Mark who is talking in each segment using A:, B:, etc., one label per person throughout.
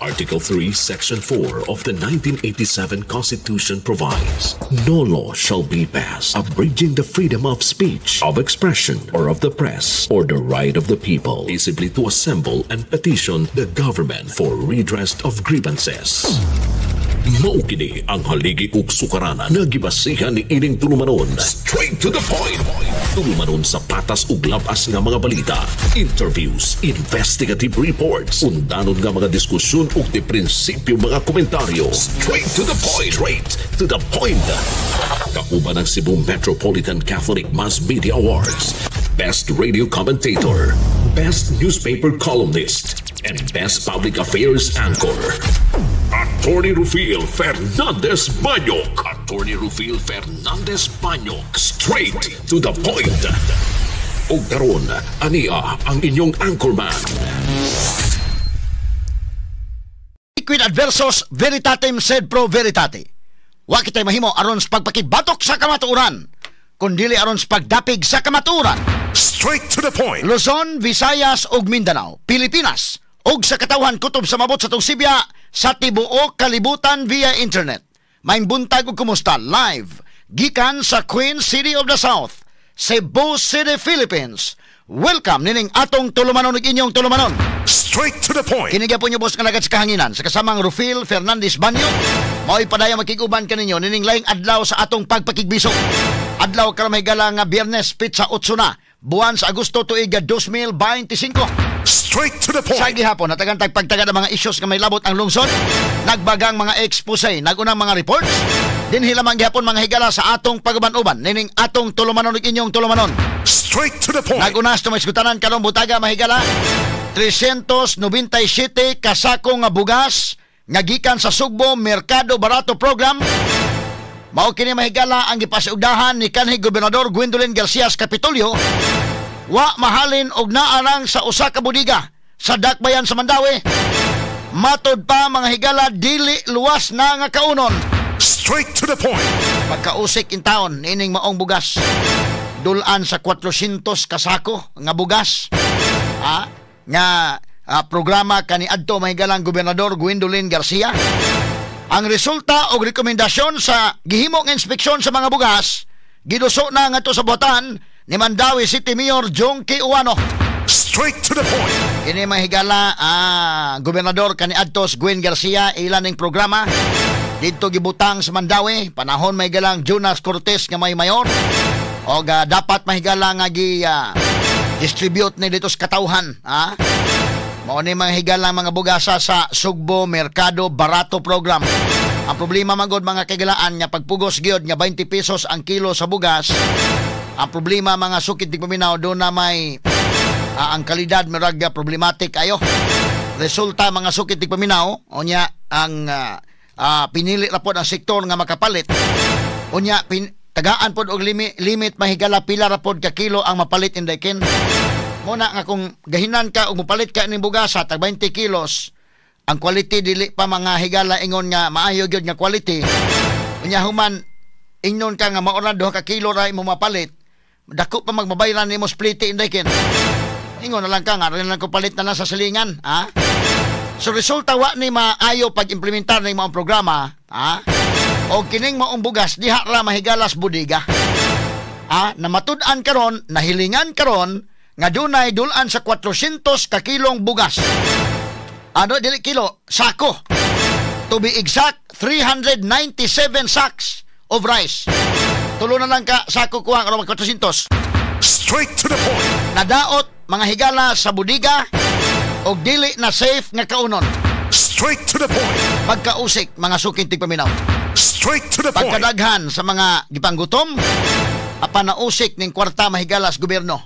A: Article 3, Section 4 of the 1987 Constitution provides, no law shall be passed abridging the freedom of speech, of expression, or of the press, or the right of the people peaceably to assemble and petition the government for redress of grievances. Maukini ang haligi ug sukaranan nga gibasihan ni ining tulumanon. Straight to the point. Tulumanon sa patas ug labas nga mga balita, interviews, investigative reports, undanon nga mga diskusyon ug di prinsipyo mga komentaryo. Straight to the point. Straight to the point. Kauban ang Cebu Metropolitan Catholic Mass Media Awards, Best Radio Commentator, Best Newspaper Columnist, and Best Public Affairs Anchor. Attorney Rufil Fernandez Banyok. Attorney Rufil Fernandez Banyok. Straight to the point. O karon, ania ang inyong anchorman.
B: Quid adversus veritatem sed pro veritate. Wa kitay mahimo aron sa pagpakibatok sa kamatuoran, kundili aron sa pagdapig sa kamatuoran.
A: Straight to the point.
B: Luzon, Visayas ug Mindanao, Pilipinas ug sa katawhan kutob sa mabot sa Sibya sa tibuok kalibutan via internet. Maayong buntag ug kumusta live gikan sa Queen City of the South, Cebu City, Philippines. Welcome nining atong tulumanon ug inyong tulumanon.
A: Straight to the point.
B: Kini gyapon niyo boss nga nagad sa kahanginan sa kasamang Rufil Fernandez Banyok. Mao'y padaya makiguban kaninyo nining laing adlaw sa atong pagpakigbisok. Adlaw karamay gala nga Biyernes pizza 8 na, buwan sa Agosto tuig 2025.
A: Straight to the point.
B: Sa gihapon natagan pagtagad ang mga issues nga may labot ang lungsod, nagbagang mga expose, nagunang mga reports, dinhi lamang gihapon mga higala sa atong pagaban-uban nining atong tulumanon ug inyong tulumanon.
A: Straight to the point.
B: Nagunas to maisgutanan karong butaga mahigala 397 kasako nga bugas nga gikan sa Sugbo Merkado Barato Program. Mao kini mahigala ang gipasiugdahan ni kanhi Gobernador Gwendolyn Garcia Capitolio. Wa mahalin og naarang sa usa ka budiga sa Dakbayan sa Mandawi. Matod pa mga higala dili luwas na nga kaunon.
A: Straight to the point.
B: Pagkausik in taon ining maong bugas, dulan sa 400 kasako nga bugas. Programa kaniadto mahigalang Gobernador Gwendolyn Garcia. Ang resulta og rekomendasyon sa gihimo nga inspeksyon sa mga bugas giduso na ngadto sa buhatan ni Mandawi City Mayor Jongki Uwano.
A: Straight to the point.
B: Kini mahigala Gobernador kaniadto Gwen Garcia ilan ning programa dito gibutang sa Mandawi panahon mahigalang Jonas Cortez nga may mayor og dapat mahigala nga distribute ni dito sa katawhan. Mao ni mga higala mga bugasa sa Sugbo Merkado Barato Program. Ang problema magod mga kagalaan nga pagpugos gyud nga 20 pesos ang kilo sa bugas. Ang problema mga sukid tigpaminaw do na may ang kalidad meragya problematic ayo. Resulta mga sukid tigpaminaw unya ang pinili ra pod ang sektor nga makapalit. Unya tagaan pod og limit mahigala pila ra pod ka kilo ang mapalit indayken. Muna nga kung gahinan ka o mupalit ka ng bugasa tag 20 kilos, ang quality dili pa mga higala ingon nga maayo gyud nga quality. Unya human ingnon ka nga maoran 2 ka kilo ra imo mapalit, dako pa magbabayaran nimo split indayken. Ingon na lang ka nga rin lang ko palit na lang sa silingan, So resulta wa ni maayo pag-implementar ng mga programa, o kining maong bugas diha ra mahigalas budiga. Namatud-an karon, nahilingan karon nga dunay dulan sa 400 ka kilong bugas. Dili kilo, sako. To be exact, 397 sacks of rice. Tulo na lang ka sako kuha aron 400.
A: Straight to the point.
B: Nadaot mga higala sa budiga og dili na safe nga kaunon.
A: Straight to the point.
B: Pagkausik mga suking tigpaminaw.
A: Straight to the point.
B: Pagkadaghan sa mga gipanggutom, apan nausik ning kwarta mahigalas gobyerno.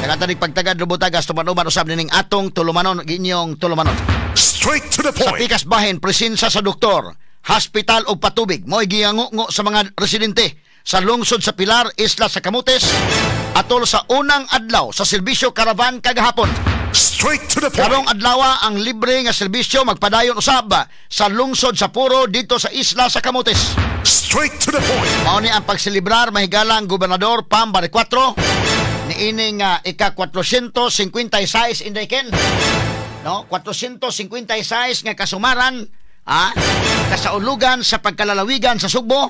B: Nagatanig pagtagad rubutagas tumanuman usab ning atong tulumanon inyong tulumanon.
A: Straight to the point.
B: Sa pikas bahin presensya sa doktor, hospital o patubig mo'y giyangungo sa mga residente sa lungsod sa Pilar, Isla sa Camotes atol sa unang adlaw sa serbisyo karavan kagahapon.
A: Straight to the point.
B: Karong adlaw ang libre nga serbisyo magpadayon usab sa lungsod sa Puro dito sa Isla sa Camotes.
A: Straight to the point.
B: Mao ni ang pagselebrar mahigalang Gobernador Pam Barrecuatro ni ining ika 456 indayken no? 456 nga kasumaran, kasaulugan sa pagkalalawigan sa Sugbo,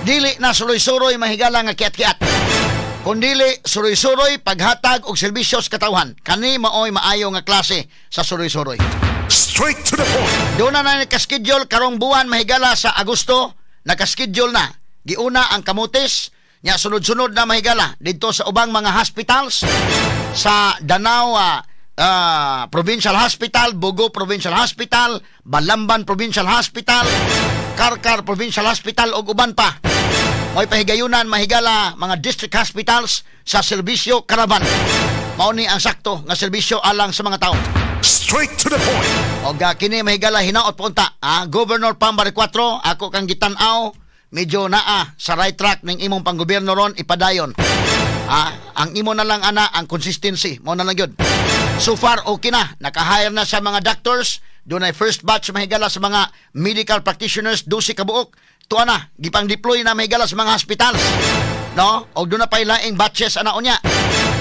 B: dili na suroy-suroy mahigala nga kiat-kiat. Kundili suroy-suroy paghatag og serbisyo sa katawhan. Kani maoy maayo nga klase sa suroy-suroy.
A: Straight to the point.
B: Doon na nakaschedule karong buwan mahigala sa Agosto, nakaschedule na. Giuna ang Kamutis, nya sunod-sunod na mahigala dito sa ubang mga hospitals sa Danao Provincial Hospital, Bugo Provincial Hospital, Balamban Provincial Hospital, Karkar Provincial Hospital ug uban pa. May pahigayunan mahigala mga district hospitals sa serbisyo karaban. Mao ni ang sakto nga serbisyo alang sa mga tao.
A: Straight to the point.
B: Og kini mahigala hinaot punta. Governor Pambari 4, ako kang gitan-aw, medyo naa sa right track ning imong panggobyerno ron ipadayon. Ang imo na lang ana ang consistency, mo na lang yun. So far okay na, naka-hire na sa mga doctors, doon ay first batch mahigala sa mga medical practitioners 12 ka buok. Tuwa na, gipang deploy na mahigala sa mga hospitals, no? Og doon na pa ilaing batches ana unya.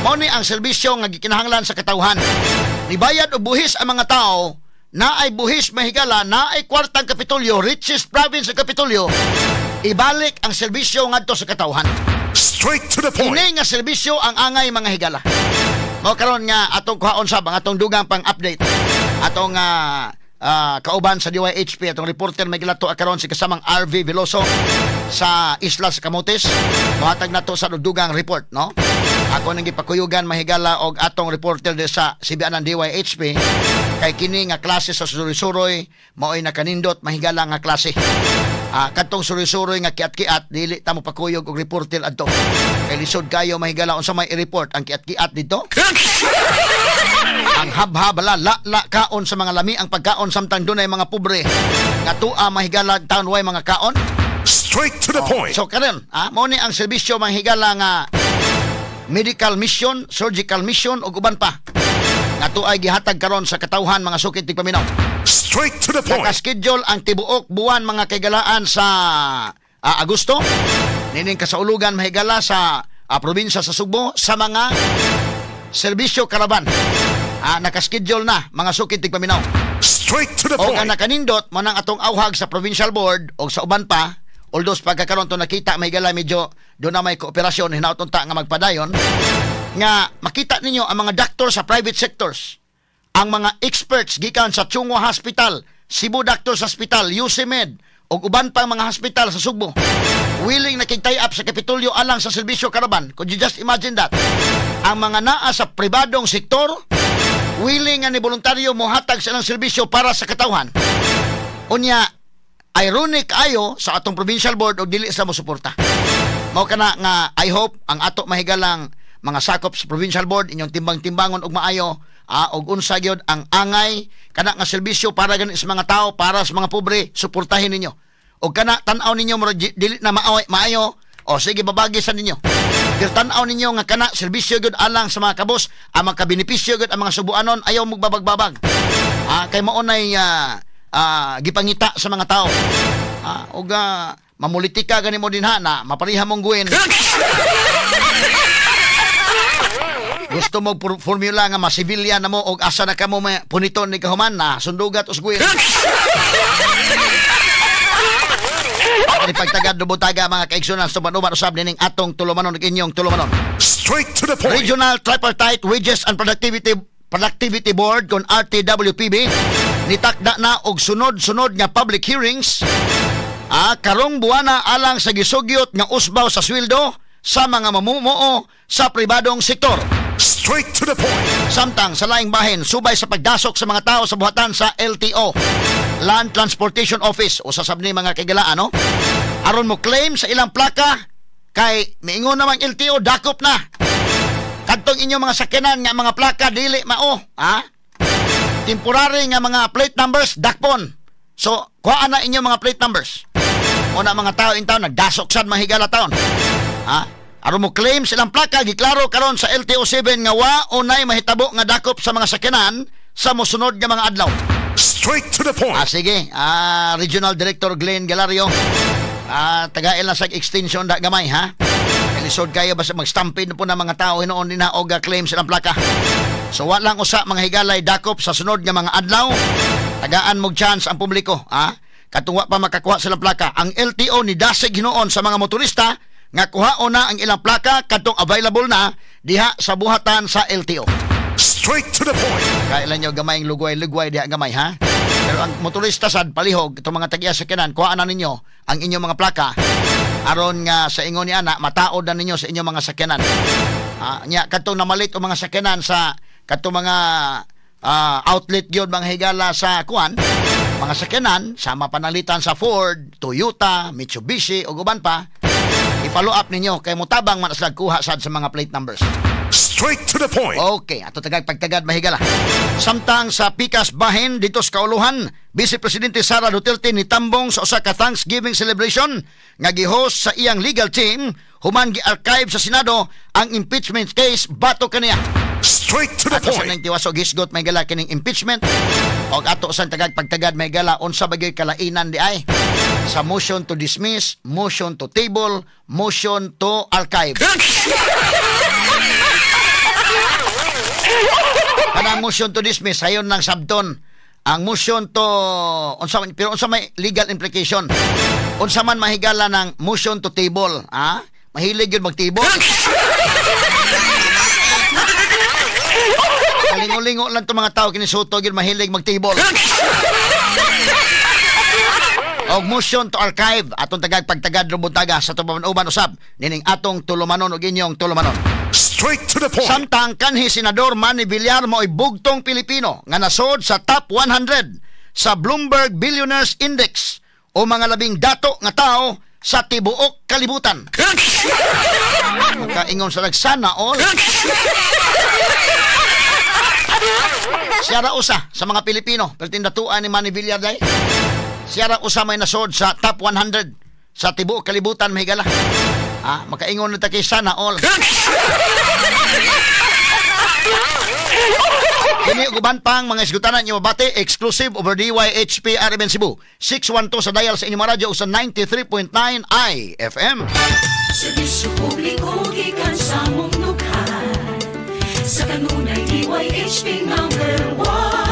B: Mao ni ang serbisyo nga gikinahanglan sa katawhan. Nibayad og buhis ang mga tao, na ay buhis mahigala, na ay kwartang Kapitolyo, richest province sa Kapitolyo, ibalik ang serbisyo ngadto sa katawhan.
A: Straight to the point.
B: Ini nga serbisyo ang angay mga higala. Mo karon nga atong kuhaon sab ang atong dugang pang update. Atong kauban sa DYHP, atong reporter may gilato karon si kasamang RV Veloso sa Isla sa Camotes. Mohatag nato sa dugang report, no? Ako nang gipakuyugan mahigala og atong reporter de sa CBN DYHP kay kini nga klase sa suroy-suroy mao'y nakanindot mahigala nga klase. Katong suroy-suroy nga kiat-kiat dili ta mo pakuyog og reporter adto. Kay lisod kayo mahigala unsa may i-report ang kiat-kiat dito. Ang habhabala la kaon sa mga lami ang pagkaon samtang dunay mga pobre nga tua mahigala taon way mga kaon.
A: Straight to the point.
B: So karon, mao ni ang serbisyo mahigala nga medical mission, surgical mission ug uban pa. Nga tuay gihatag karon sa katawhan mga sukit tig paminaw.
A: Straight to the point.
B: Naka-schedule ang tibuok buwan mga kagalaan sa Agosto. Nining kasaulugan mahigala sa probinsya sa Sugbo sa mga serbisyo karaban. Naka-schedule na mga sukit tig paminaw.
A: Straight to the
B: point. O
A: point.
B: ang nakanindot mo nang atong awhag sa provincial board o sa uban pa, although pagkakaroon to nakita mahigala medyo doon na may kooperasyon hinautunta nga magpadayon nga makita ninyo ang mga doctor sa private sectors, ang mga experts gikan sa Chungwa Hospital, Cebu Doctors Hospital, UCMed ug uban pang mga hospital sa Sugbo willing nakig-tie up sa Kapitolyo alang sa serbisyo karaban. Could you just imagine that? Ang mga naa sa pribadong sektor willing nga ni voluntaryo mohatag sa ilang serbisyo para sa katawhan. Unya ironic ayo sa atong provincial board og dili sa mo suporta. Mao kana nga I hope ang ato mahigalang mga sakop sa provincial board inyong timbang-timbangon og maayo og unsa gyud ang angay kana nga serbisyo para gani sa mga tao, para sa mga pobre, suportahin ninyo. Og kana tan-aw ninyo dili na maayo o sige babagi sa ninyo. Pero tan-aw ninyo nga kana serbisyo gyud alang sa mga kabos, ang mga benepisyo gyud ang mga subuanon, ayaw magbabag-babag. Kay mao nay gipangita sa mga tao. Og mamulitika gani mo din na mapariha mong guwen. Gusto mo formula nga masibilya na mo og asa na kamo puniton ni kahuman na sundugat us guwen. Ni pagtagad dubutaga mga kaigsunan sa manuman usab nining atong tulumanon ug inyong tulumanon.
A: Straight to the point.
B: Regional Tripartite Wages and Productivity Board kon RTWPB nitakda na og sunod-sunod nga public hearings karong buwana alang sa gisugyot nga usbaw sa sweldo sa mga mamumuo sa pribadong sektor.
A: Straight to the point.
B: Samtang sa laing bahin subay sa pagdasok sa mga tao sa buhatan sa LTO, Land Transportation Office o sa sabni mga kagalaan, no? Aron mo claim sa ilang plaka kay miingon namang LTO dakop na. Kadtong inyong mga sakyanan nga mga plaka dili mao, temporary nga mga plate numbers dakpon. So, kuhaan na inyong mga plate numbers. O na mga tao in town nagdasok sad mahigala taon. Aron mo claim silang plaka giklaro karon sa LTO 7 nga wa unay mahitabo nga dakop sa mga sakyanan sa mosunod nga mga adlaw.
A: Straight to the point.
B: Sige, Regional Director Glenn Galario, tagail na sa extension da gamay ha. Lisod kayo basta mag-stampede po na mga tao hinoon din na og claim silang plaka. So walang usa mga higalay dakop sa sunod nga mga adlaw. Tagaan mo chance ang publiko, ha? Katungwa pa makakuha silang plaka. Ang LTO ni dasig hinuon sa mga motorista nga kuhaon na ang ilang plaka katong available na diha sa buhatan sa LTO.
C: Straight to the point.
B: Kailan nyo gamay ang lugway diha gamay, ha? Pero ang motorista sad palihog itong mga tagiya sakyanan, kuhaan na ninyo ang inyong mga plaka aron nga sa ingon ni ana mataod na ninyo sa inyong mga sakyanan. Nya katong namalit o mga sakyanan sa katong mga outlet gyud mga higala sa kuan, mga sakyanan sama panalitan sa Ford, Toyota, Mitsubishi o guban pa, i-follow up ninyo kay mutabang man sila kuha sad sa mga plate numbers.
C: Straight to the point.
B: Okay, ato pagtagad mahigala. Samtang sa Pikas Bahin dito sa Kauluhan, Vice Presidente Sara Duterte nitambong sa usa ka Thanksgiving celebration nga gi-host sa iyang legal team human gi-archive sa Senado ang impeachment case bato kaniya.
C: Straight to the
B: Ato sa
C: point.
B: nang tiwas o gisgot may gala kining impeachment o ato sa pagtagad may gala unsa bagay kalainan di ay sa motion to dismiss, motion to table, motion to archive. Kanang motion to dismiss sayon lang sabton. Ang motion to pero unsa may legal implication. Unsa man mahigala ng motion to table, ha? Mahilig yun mag-table. Kalingo-lingo lang itong mga tao kinisuto yun mahilig mag-table. O motion to archive atong pagtagad rumbuntaga sa tumaman-uban usab nining atong tulumanon og inyong tulumanon.
C: Straight to the point.
B: Samtang kanhi Senador Manny Villar mo'y bugtong Pilipino nga nasod sa top 100 sa Bloomberg Billionaires Index o mga labing dato nga tao sa tibuok kalibutan. Kaingon sa nagsana all. Siya ra usa sa mga Pilipino pertindatuan ni Manny Villar day. Siya ra usa may nasod sa top 100 sa tibuok kalibutan mahigala. Makaingon na kay sana all. Kini uban pang mga isgutanan nyo mabati exclusive over DYHP RMN Cebu 612 sa dial sa inyong radyo sa 93.9 IFM.
D: Serbisyo publiko gikan sa mong lukhan, sa kanunay DYHP #1.